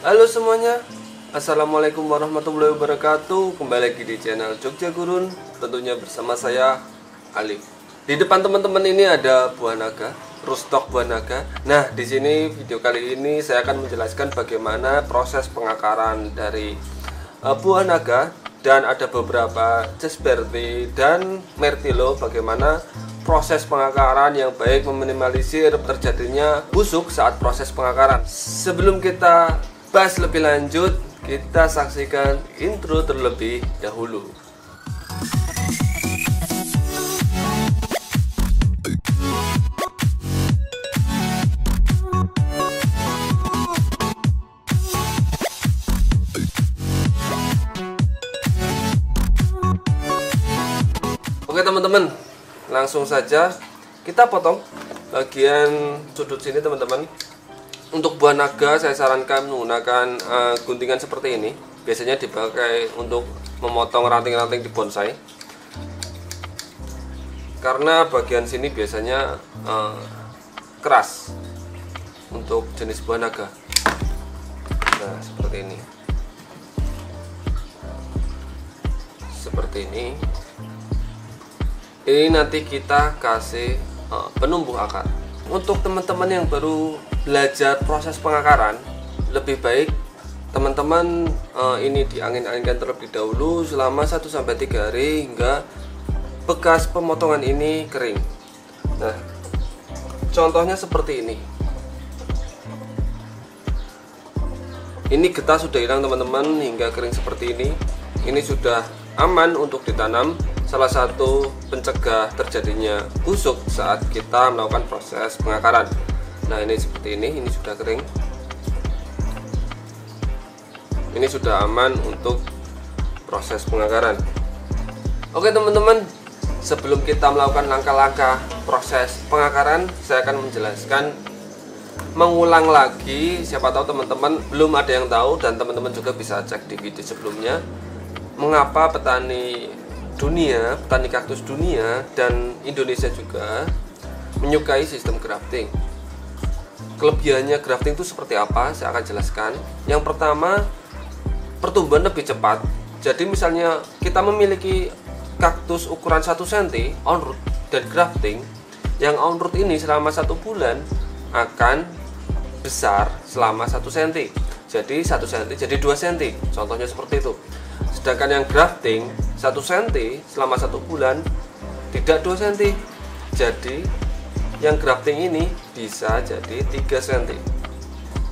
Halo semuanya, Assalamualaikum warahmatullahi wabarakatuh. Kembali lagi di channel Jogja Gurun, tentunya bersama saya Alif. Di depan teman-teman ini ada buah naga, roostok buah naga. Nah, di sini video kali ini saya akan menjelaskan bagaimana proses pengakaran dari buah naga, dan ada beberapa Jesperti dan Mirtillo, bagaimana proses pengakaran yang baik meminimalisir terjadinya busuk saat proses pengakaran. Sebelum kita bahas lebih lanjut, kita saksikan intro terlebih dahulu. Oke teman-teman, langsung saja kita potong bagian sudut sini teman-teman. Untuk buah naga saya sarankan menggunakan guntingan seperti ini. Biasanya dipakai untuk memotong ranting-ranting di bonsai, karena bagian sini biasanya keras untuk jenis buah naga. Nah, seperti ini. Seperti ini. Ini nanti kita kasih penumbuh akar. Untuk teman-teman yang baru belajar proses pengakaran, lebih baik teman-teman ini diangin-anginkan terlebih dahulu selama 1-3 hari hingga bekas pemotongan ini kering. Nah, contohnya seperti ini. Ini getah sudah hilang teman-teman hingga kering seperti ini. Ini sudah aman untuk ditanam. Salah satu pencegah terjadinya busuk saat kita melakukan proses pengakaran. Nah, ini seperti ini sudah kering. Ini sudah aman untuk proses pengakaran. Oke teman-teman, sebelum kita melakukan langkah-langkah proses pengakaran, saya akan menjelaskan, mengulang lagi. Siapa tahu teman-teman belum ada yang tahu, dan teman-teman juga bisa cek di video sebelumnya, mengapa petani kaktus dunia dan Indonesia juga menyukai sistem grafting. Kelebihannya grafting itu seperti apa? Saya akan jelaskan. Yang pertama, pertumbuhan lebih cepat. Jadi misalnya kita memiliki kaktus ukuran 1 cm on root dan grafting, yang on root ini selama 1 bulan akan besar selama 1 cm. Jadi 1 cm jadi 2 cm. Contohnya seperti itu. Sedangkan yang grafting 1 cm selama 1 bulan tidak 2 cm. Jadi yang grafting ini bisa jadi 3 cm.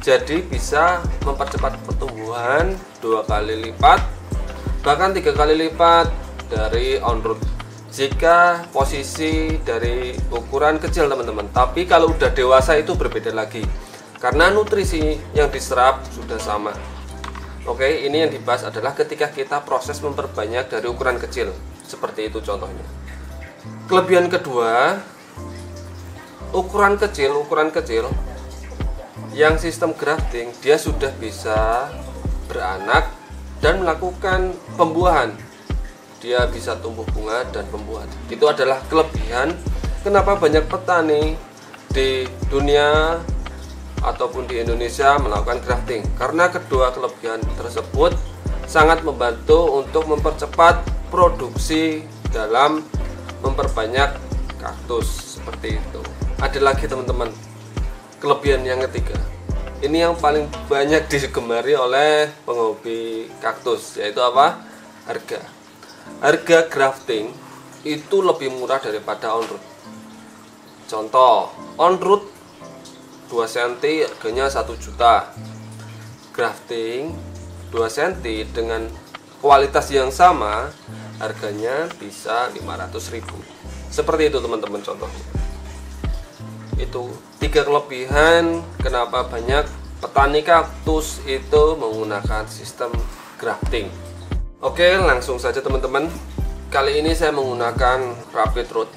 Jadi bisa mempercepat pertumbuhan 2 kali lipat, bahkan 3 kali lipat dari on root jika posisi dari ukuran kecil teman-teman. Tapi kalau udah dewasa itu berbeda lagi, karena nutrisi yang diserap sudah sama. Oke, ini yang dibahas adalah ketika kita proses memperbanyak dari ukuran kecil. Seperti itu contohnya. Kelebihan kedua, ukuran kecil yang sistem grafting, dia sudah bisa beranak dan melakukan pembuahan. Dia bisa tumbuh bunga dan pembuahan. Itu adalah kelebihan kenapa banyak petani di dunia ataupun di Indonesia melakukan grafting, karena kedua kelebihan tersebut sangat membantu untuk mempercepat produksi dalam memperbanyak kaktus. Seperti itu. Ada lagi teman-teman, kelebihan yang ketiga, ini yang paling banyak digemari oleh penghobi kaktus, yaitu apa? Harga grafting itu lebih murah daripada on root. Contoh, on root 2 cm harganya 1 juta. Grafting 2 cm dengan kualitas yang sama harganya bisa 500.000. Seperti itu teman-teman contohnya. Itu 3 kelebihan kenapa banyak petani kaktus itu menggunakan sistem grafting. Oke, langsung saja teman-teman. Kali ini saya menggunakan rapid root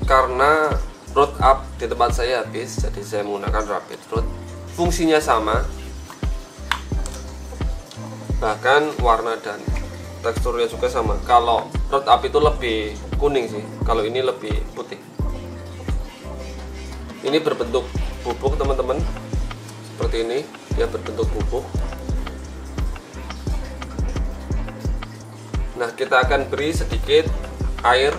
karena root up di tempat saya habis, jadi saya menggunakan rapid root. Fungsinya sama, bahkan warna dan teksturnya juga sama. Kalau root up itu lebih kuning sih, kalau ini lebih putih. Ini berbentuk bubuk teman-teman, seperti ini. dia berbentuk bubuk. Nah, kita akan beri sedikit air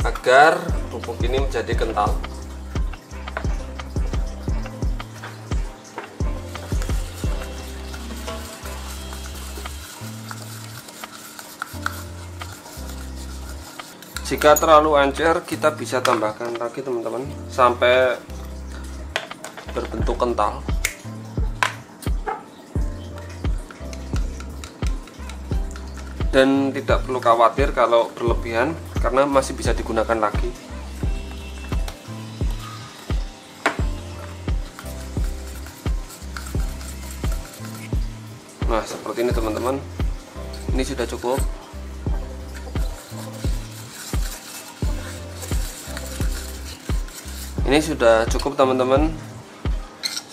agar bubuk ini menjadi kental. Jika terlalu encer, kita bisa tambahkan lagi teman-teman sampai berbentuk kental. Dan tidak perlu khawatir kalau berlebihan, karena masih bisa digunakan lagi. Nah, seperti ini teman-teman. Ini sudah cukup. Ini sudah cukup teman-teman.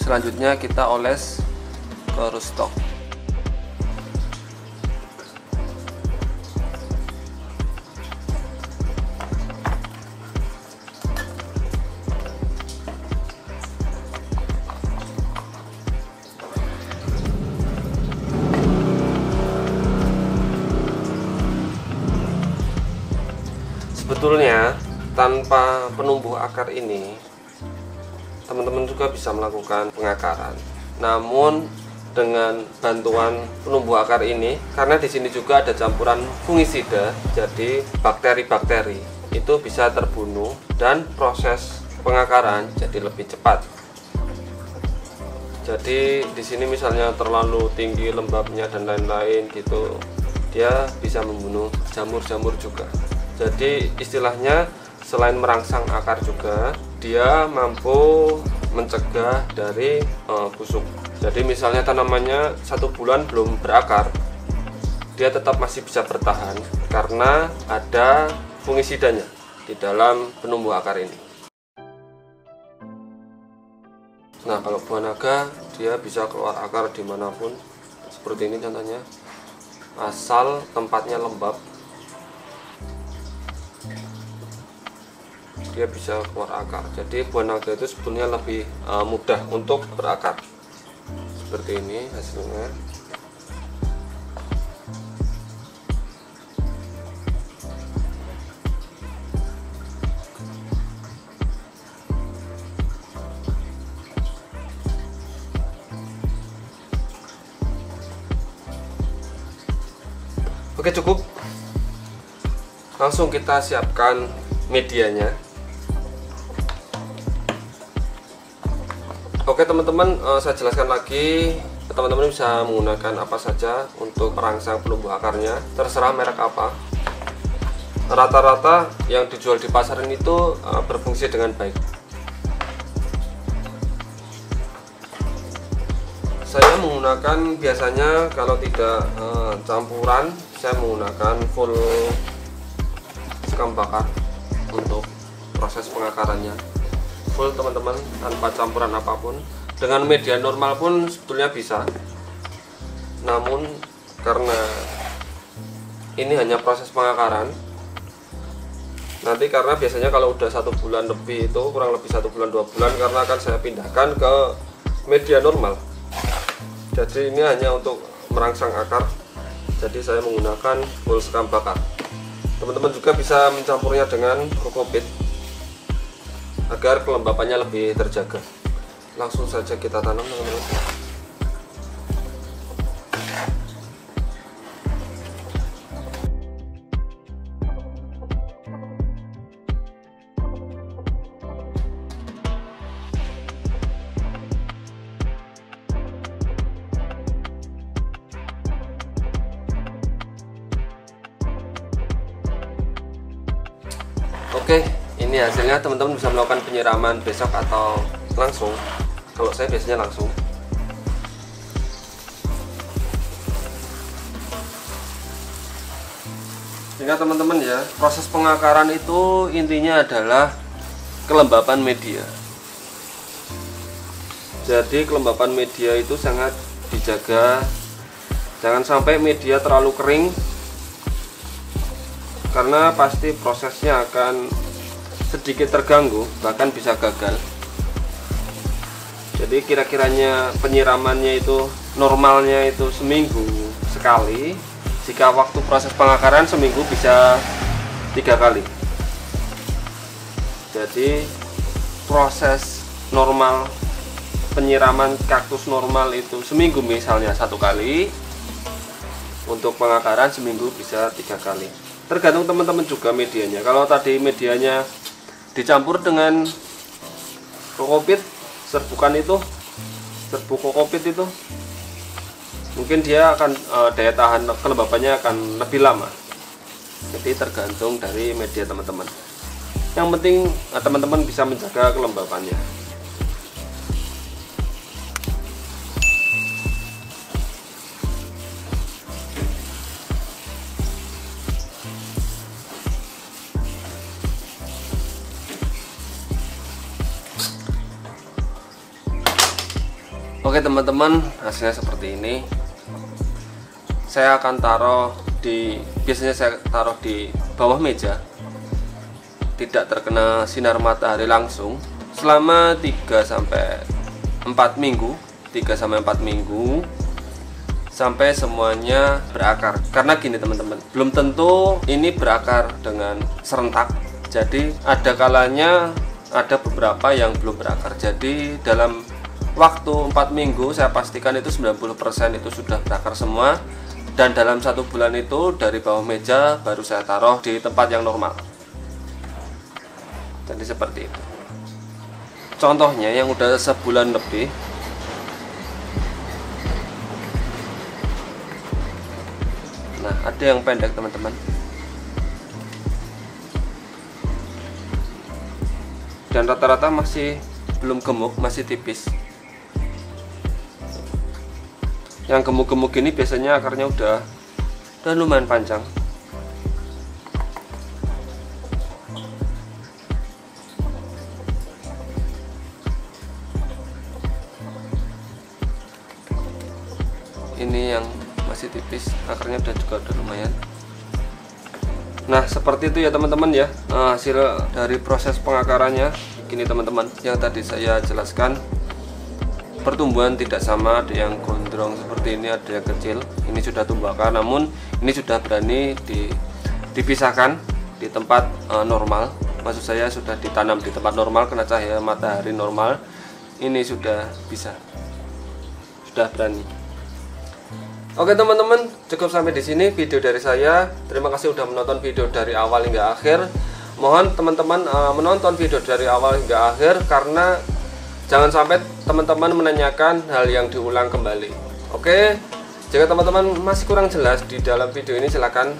Selanjutnya kita oles ke rostock. Sebetulnya tanpa penumbuh akar ini, teman-teman juga bisa melakukan pengakaran. Namun dengan bantuan penumbuh akar ini, karena di sini juga ada campuran fungisida, jadi bakteri-bakteri itu bisa terbunuh dan proses pengakaran jadi lebih cepat. Jadi di sini misalnya terlalu tinggi lembabnya dan lain-lain gitu, dia bisa membunuh jamur-jamur juga. Jadi istilahnya selain merangsang akar juga, dia mampu mencegah dari busuk. Jadi misalnya tanamannya 1 bulan belum berakar, dia tetap masih bisa bertahan karena ada fungisidanya di dalam penumbuh akar ini. Nah, kalau buah naga dia bisa keluar akar dimanapun, seperti ini contohnya, asal tempatnya lembab. Dia bisa keluar akar. Jadi buah naga itu sebetulnya lebih mudah untuk berakar. Seperti ini hasilnya. Oke, cukup. Langsung kita siapkan medianya. Oke teman-teman, saya jelaskan lagi. Teman-teman bisa menggunakan apa saja untuk merangsang penumbuh akarnya, terserah merek apa. Rata-rata yang dijual di pasaran itu berfungsi dengan baik. Saya menggunakan biasanya kalau tidak campuran, saya menggunakan full sekam bakar untuk proses pengakarannya. Full teman-teman, tanpa campuran apapun. Dengan media normal pun sebetulnya bisa, namun karena ini hanya proses pengakaran, nanti karena biasanya kalau udah 1 bulan lebih, itu kurang lebih 1 bulan 2 bulan, karena akan saya pindahkan ke media normal. Jadi ini hanya untuk merangsang akar, jadi saya menggunakan full sekam bakar. Teman-teman juga bisa mencampurnya dengan kokopit agar kelembapannya lebih terjaga. Langsung saja kita tanam teman-teman. Oke, ini hasilnya. Teman-teman bisa melakukan penyiraman besok atau langsung. Kalau saya biasanya langsung. Sehingga teman-teman ya, proses pengakaran itu intinya adalah kelembapan media. Jadi kelembapan media itu sangat dijaga. Jangan sampai media terlalu kering, karena pasti prosesnya akan sedikit terganggu, bahkan bisa gagal. Jadi kira-kiranya penyiramannya itu normalnya itu seminggu sekali. Jika waktu proses pengakaran seminggu bisa 3 kali. Jadi proses normal penyiraman kaktus normal itu seminggu misalnya 1 kali. Untuk pengakaran seminggu bisa 3 kali. Tergantung teman-teman juga medianya. Kalau tadi medianya dicampur dengan kokopit, serbuk kokopit itu mungkin dia akan daya tahan kelembabannya akan lebih lama. Jadi tergantung dari media teman-teman. Yang penting teman-teman bisa menjaga kelembabannya. Oke teman-teman, hasilnya seperti ini. Saya akan biasanya saya taruh di bawah meja, tidak terkena sinar matahari langsung selama 3-4 minggu sampai semuanya berakar. Karena gini teman-teman, belum tentu ini berakar dengan serentak. Jadi ada kalanya ada beberapa yang belum berakar. Jadi dalam waktu 4 minggu saya pastikan itu 90% itu sudah berakar semua. Dan dalam 1 bulan itu dari bawah meja baru saya taruh di tempat yang normal. Jadi seperti itu. Contohnya yang udah sebulan lebih, nah ada yang pendek teman-teman, dan rata-rata masih belum gemuk, masih tipis. Yang gemuk-gemuk ini biasanya akarnya udah lumayan panjang. Ini yang masih tipis, akarnya udah lumayan. Nah seperti itu ya teman-teman ya, hasil dari proses pengakarannya. Gini teman-teman, yang tadi saya jelaskan, pertumbuhan tidak sama, ada yang gondrong seperti ini, ada yang kecil. Ini sudah tumbuh akar, namun ini sudah berani dipisahkan di tempat normal. Maksud saya sudah ditanam di tempat normal, kena cahaya matahari normal. Ini sudah bisa, sudah berani. Oke teman-teman, cukup sampai di sini video dari saya. Terima kasih sudah menonton video dari awal hingga akhir. Mohon teman-teman menonton video dari awal hingga akhir, karena jangan sampai teman-teman menanyakan hal yang diulang kembali. Oke, jika teman-teman masih kurang jelas di dalam video ini, silahkan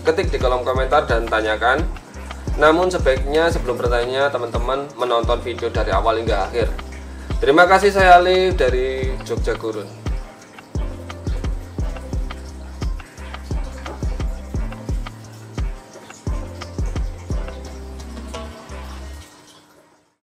ketik di kolom komentar dan tanyakan. Namun sebaiknya sebelum bertanya, teman-teman menonton video dari awal hingga akhir. Terima kasih, saya Ali dari Jogja Gurun.